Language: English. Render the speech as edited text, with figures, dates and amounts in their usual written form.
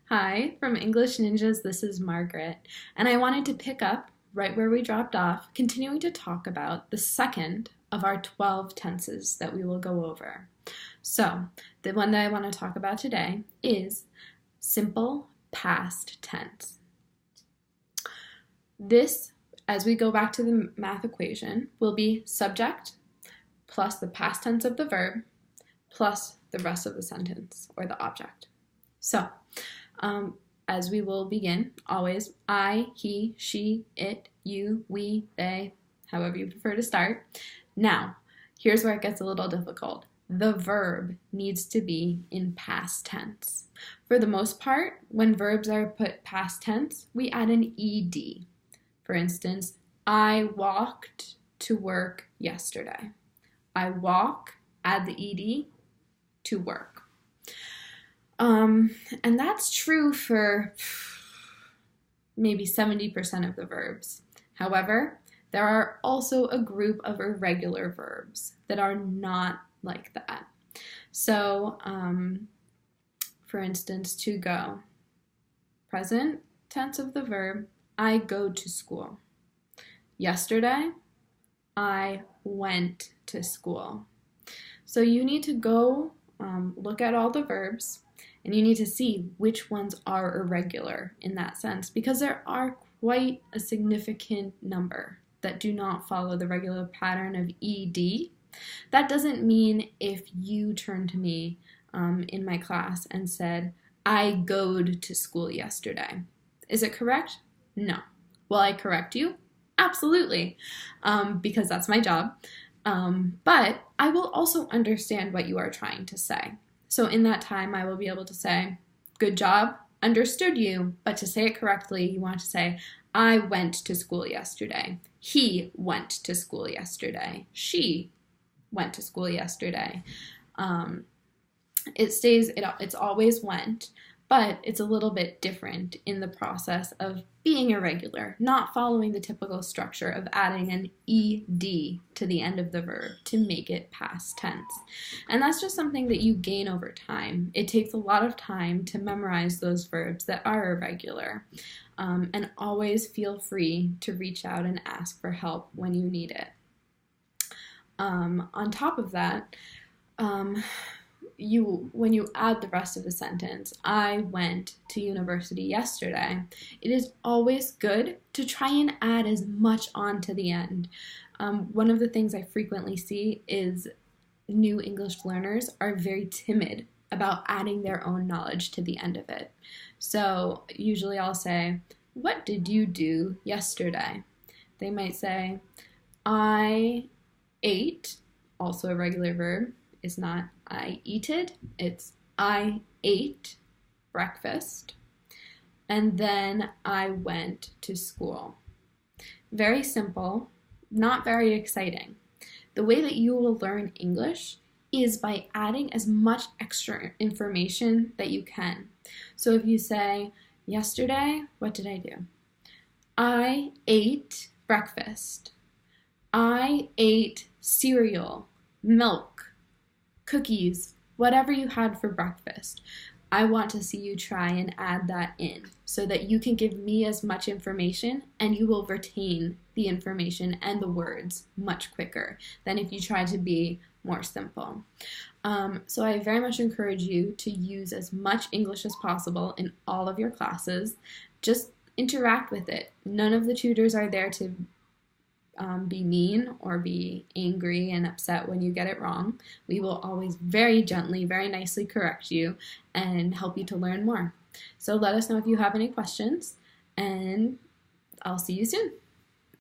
Hi, from English Ninjas, this is Margaret, and I wanted to pick up right where we dropped off, continuing to talk about the second of our 12 tenses that we will go over. So, the one that I want to talk about today is simple past tense. This, as we go back to the math equation, will be subject plus the past tense of the verb plus the rest of the sentence or the object. So, as we will begin, always I, he, she, it, you, we, they, however you prefer to start. Now, here's where it gets a little difficult. The verb needs to be in past tense. For the most part, when verbs are put past tense, we add an ed. For instance, I walked to work yesterday. I walk, add the ed to work. And that's true for maybe 70% of the verbs. However, there are also a group of irregular verbs that are not like that. So, for instance, to go. Present tense of the verb, I go to school. Yesterday, I went to school. So you need to go look at all the verbs, and you need to see which ones are irregular in that sense, because there are quite a significant number that do not follow the regular pattern of ed. That doesn't mean if you turned to me in my class and said, I goed to school yesterday. Is it correct? No. Will I correct you? Absolutely, because that's my job. But I will also understand what you are trying to say. So in that time, I will be able to say, good job, understood you. But to say it correctly, you want to say, I went to school yesterday. He went to school yesterday. She went to school yesterday. It's always went, but it's a little bit different in the process of being irregular, not following the typical structure of adding an ed to the end of the verb to make it past tense. And that's just something that you gain over time. It takes a lot of time to memorize those verbs that are irregular. And always feel free to reach out and ask for help when you need it. On top of that, when you add the rest of the sentence, I went to university yesterday, it is always good to try and add as much on to the end. One of the things I frequently see is new English learners are very timid about adding their own knowledge to the end of it. So usually I'll say, what did you do yesterday? They might say, I ate, also a regular verb. It's not I eated, it's I ate breakfast, and then I went to school. Very simple, not very exciting. The way that you will learn English is by adding as much extra information that you can. So if you say, yesterday, what did I do? I ate breakfast. I ate cereal, milk, cookies, whatever you had for breakfast. I want to see you try and add that in so that you can give me as much information and you will retain the information and the words much quicker than if you try to be more simple. So I very much encourage you to use as much English as possible in all of your classes. Just interact with it. None of the tutors are there to be mean or be angry and upset when you get it wrong. We will always very gently, very nicely correct you and help you to learn more. So let us know if you have any questions, and I'll see you soon.